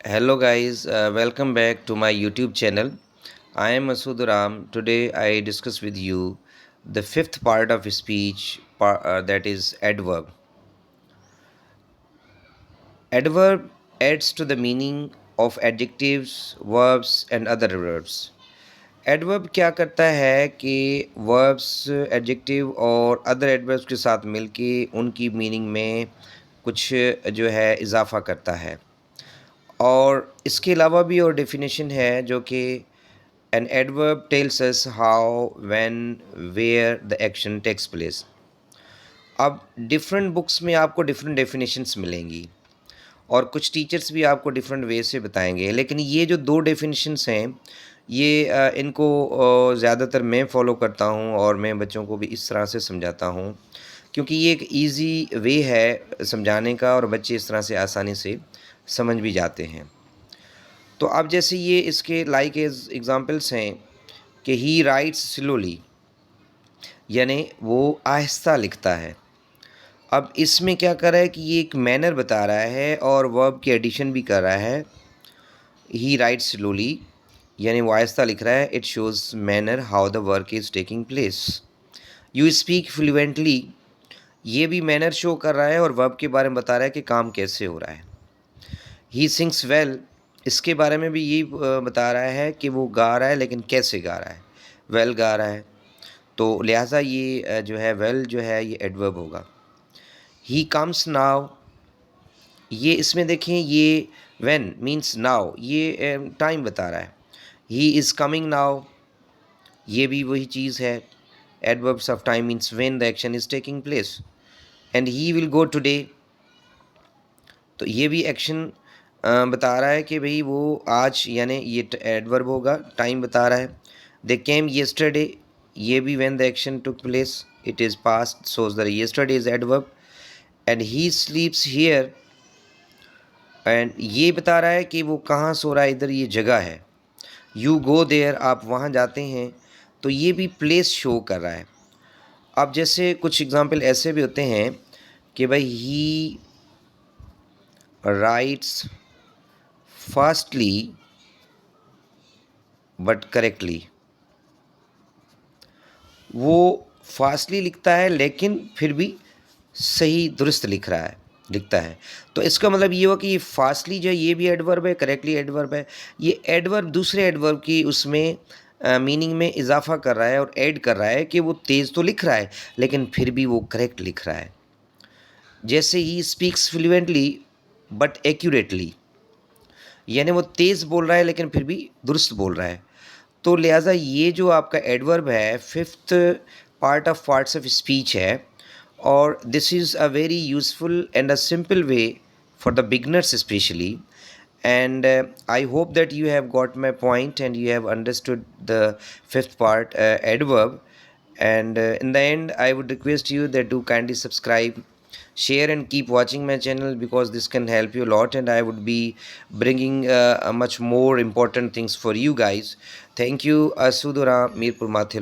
Hello guys, welcome back to my YouTube channel. I am Masood Ram. Today I discuss with you the fifth part of speech, that is adverb. Adverb adds to the meaning of adjectives, verbs and other verbs. Adverb क्या करता है कि verbs adjective और other adverbs के साथ मिलके उनकी meaning में कुछ जो है इजाफा करता है। और इसके अलावा भी और डेफिनेशन है जो कि an adverb tells us how when where the action takes place. अब डिफरेंट बुक्स में आपको डिफरेंट डेफिनेशंस मिलेंगी और कुछ टीचर्स भी आपको डिफरेंट वे से बताएंगे, लेकिन ये जो दो डेफिनेशंस हैं ये इनको ज़्यादातर मैं फ़ॉलो करता हूँ और मैं बच्चों को भी इस तरह से समझाता हूँ क्योंकि ये एक इजी वे है समझाने का और बच्चे इस तरह से आसानी से समझ भी जाते हैं। तो अब जैसे ये इसके लाइक एग्ज़ाम्पल्स हैं कि ही राइट्स स्लोली, यानी वो आहिस्ता लिखता है। अब इसमें क्या कर रहा है कि ये एक मैनर बता रहा है और वर्ब की एडिशन भी कर रहा है। ही राइट्स स्लोली यानी वो आहिस्ता लिख रहा है। It shows manner how the work is taking place. You speak fluently, ये भी मैनर शो कर रहा है और वर्ब के बारे में बता रहा है कि काम कैसे हो रहा है। ही सिंग्स वेल, इसके बारे में भी ये बता रहा है कि वो गा रहा है लेकिन कैसे गा रहा है, वेल गा रहा है। तो लिहाजा ये जो है वेल जो है ये एडवर्ब होगा। ही कम्स नाउ, ये इसमें देखें ये व्हेन मीन्स नाउ, ये टाइम बता रहा है। ही इज़ कमिंग नाउ, ये भी वही चीज़ है। Adverbs of time means when the action is taking place. And he will go today, तो ये भी एक्शन बता रहा है कि भाई वो आज, यानी ये एडवर्ब होगा, टाइम बता रहा है। दे केम येस्टरडे, ये भी when the action took place, it is past shows the yesterday is adverb. And he स्लीप्स here, and ये बता रहा है कि वो कहाँ सो रहा है, इधर ये जगह है। यू गो देयर, आप वहाँ जाते हैं, तो ये भी प्लेस शो कर रहा है। अब जैसे कुछ एग्जांपल ऐसे भी होते हैं कि भाई ही राइट्स फास्टली बट करेक्टली, वो फास्टली लिखता है लेकिन फिर भी सही दुरुस्त लिखता है। तो इसका मतलब ये हुआ कि ये फास्टली जो है ये भी एडवर्ब है, करेक्टली एडवर्ब है। ये एडवर्ब दूसरे एडवर्ब की उसमें मीनिंग में इजाफा कर रहा है और ऐड कर रहा है कि वो तेज़ तो लिख रहा है लेकिन फिर भी वो करेक्ट लिख रहा है। जैसे he speaks fluently but accurately, यानी वो तेज़ बोल रहा है लेकिन फिर भी दुरुस्त बोल रहा है। तो लिहाजा ये जो आपका एडवर्ब है fifth part of parts of speech है, और this is a very useful and a simple way for the beginners especially. And I hope that you have got my point and you have understood the fifth part, adverb. And in the end I would request you that do kindly subscribe, share and keep watching my channel because this can help you a lot and I would be bringing a much more important things for you guys. Thank you. Asudura Mirpur Mathil.